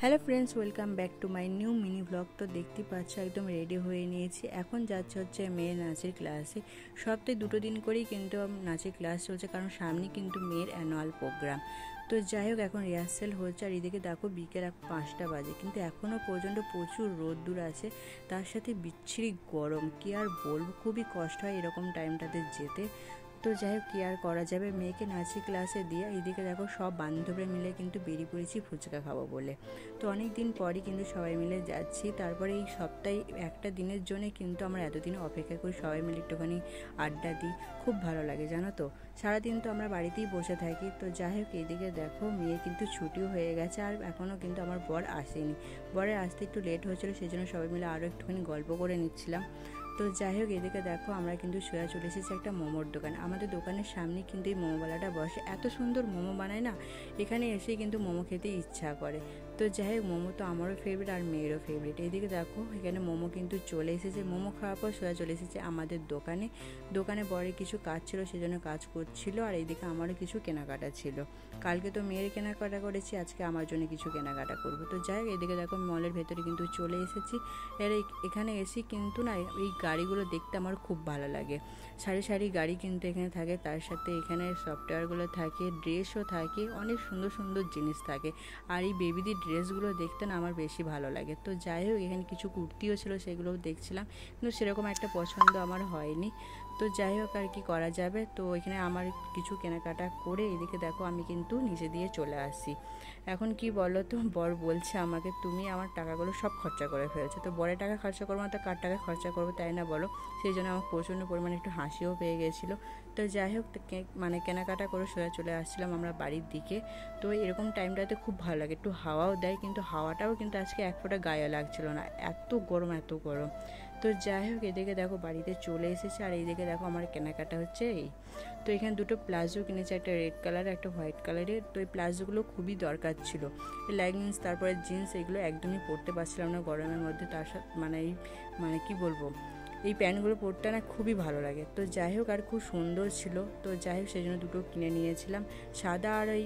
Hello friends, welcome back to my new mini blog. তো দেখতে পাচ্ছ একদম রেডি হয়ে নিয়েছি। এখন যাচ্ছে হচ্ছে মেয়ের নাচের ক্লাসে। সপ্তাহে 2 দিন করেই কিন্তু নাচের ক্লাস চলছে, কারণ সামনে কিন্তু মেয়ের অ্যানুয়াল প্রোগ্রাম। তো যাই হোক, এখন রিহার্সেল হচ্ছে। আর এদিকে দেখো বিকেল 5টা বাজে, কিন্তু এখনও পর্যন্ত প্রচুর রোদ্দুর আছে, তার সাথে বিচ্ছিরি গরম। কি আর বলবো, খুবই কষ্ট হয় এরকম টাইমটাতে যেতে। তো যাই হোক, কি আর করা যাবে, মেয়েকে নাচের ক্লাসে দিয়ে এদিকে দেখো সব বান্ধবীরা মিলে কিন্তু বেরিয়ে পড়েছি ফুচকা খাবো বলে। তো অনেক দিন পরই কিন্তু সবাই মিলে যাচ্ছি। তারপরে এই সপ্তাহে একটা দিনের জন্য কিন্তু আমরা এতদিন অপেক্ষা করি, সবাই মিলে একটুখানি আড্ডা দিই। খুব ভালো লাগে জানো তো, সারাদিন তো আমরা বাড়িতেই বসে থাকি। তো যাই হোক, এদিকে দেখো মেয়ে কিন্তু ছুটিও হয়ে গেছে, আর এখনও কিন্তু আমার বর আসেনি। বরের আসতে একটু লেট হয়েছিল, সেই জন্য সবাই মিলে আরও একটুখানি গল্প করে নিচ্ছিলাম। তো যাই হোক, এদিকে দেখো আমরা কিন্তু সোয়া চলে এসেছি একটা মোমোর দোকান। আমাদের দোকানের সামনে কিন্তু এই মোমোওয়ালাটা বসে, এত সুন্দর মোমো বানায় না, এখানে এসেই কিন্তু মোমো খেতে ইচ্ছা করে। তো যাই হোক, মোমো তো আমারও ফেভারিট আর মেয়েরও ফেভারিট। এইদিকে দেখো এখানে মোমো কিন্তু চলে এসেছে। মোমো খাওয়ার পর সোয়া চলে এসেছে আমাদের দোকানে বড় কিছু কাজ ছিল, সেজন্য কাজ করছিল। আর এইদিকে আমারও কিছু কেনাকাটা ছিল। কালকে তো মেয়ের কেনাকাটা করেছি, আজকে আমার জন্য কিছু কেনাকাটা করবো। তো যাই হোক, এদিকে দেখো মলের ভেতরে কিন্তু চলে এসেছি। এখানে এসে কিন্তু না, এই গাড়িগুলো দেখতে আমার খুব ভালো লাগে। সারি সারি গাড়ি কিন্তু এখানে থাকে, তার সাথে এখানে সফটওয়্যারগুলো থাকে, ড্রেসও থাকে, অনেক সুন্দর সুন্দর জিনিস থাকে। আর এই বেবিদের ড্রেসগুলো দেখতে না আমার বেশি ভালো লাগে। তো যাই হোক, এখানে কিছু কুর্তিও ছিল, সেগুলোও দেখছিলাম, কিন্তু সেরকম একটা পছন্দ আমার হয়নি। তো যাই হোক, আর কি করা যাবে। তো এখানে আমার কিছু কেনাকাটা করে এদিকে দেখো আমি কিন্তু নিচে দিয়ে চলে আসি। এখন কি বলো তো, বর বলছে আমাকে, তুমি আমার টাকাগুলো সব খরচা করে ফেলছো। তো বরের টাকা খরচা করবো না তো কার টাকা খরচা করবো, তাই না বলো? সেই জন্য আমার প্রচণ্ড পরিমাণে একটু হাসিও পেয়ে গেছিলো। তো যাই হোক, কেনাকাটা করে সোজা চলে আসছিলাম আমরা বাড়ির দিকে। তো এরকম টাইমটাতে খুব ভালো লাগে, একটু হাওয়াও দেয়, কিন্তু হাওয়াটাও কিন্তু আজকে এক ফোঁটা গায়ে লাগছিল না, এত গরম এত গরম। তো যাই হোক, এদিকে দেখো বাড়িতে চলে এসেছে। আর এইদিকে দেখো আমার কেনাকাটা হচ্ছে এই। তো এখানে দুটো প্লাজো কিনেছে, একটা রেড কালার একটা হোয়াইট কালারের। তো এই প্লাজোগুলো খুবই দরকার ছিল। লেগিংস তারপরে জিন্স এগুলো একদমই পরতে পারছিলাম না গরমের মধ্যে। তার সাথে মানে কি বলবো, এই প্যান্টগুলো পরতে না খুবই ভালো লাগে। তো যাই হোক, আর খুব সুন্দর ছিল। তো যাই হোক, সেই জন্য দুটো কিনে নিয়েছিলাম। সাদা আর এই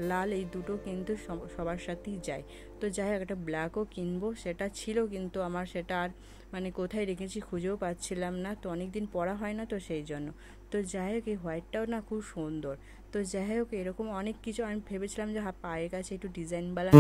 লাল, এই দুটো কিন্তু সবার সাথেই যায়। তো যাই হোক, একটা ব্ল্যাকও কিনবো, সেটা ছিল কিন্তু আমার সেটা আর কোথায় রেখেছি খুঁজেও পাচ্ছিলাম না। তো অনেক দিন পরা হয় না, তো সেই জন্য। তো যাই হোক, এই হোয়াইটটাও না খুব সুন্দর। তো যাই হোক, এরকম অনেক কিছু আমি ভেবেছিলাম যে পায়ের কাছে একটু ডিজাইনওয়ালা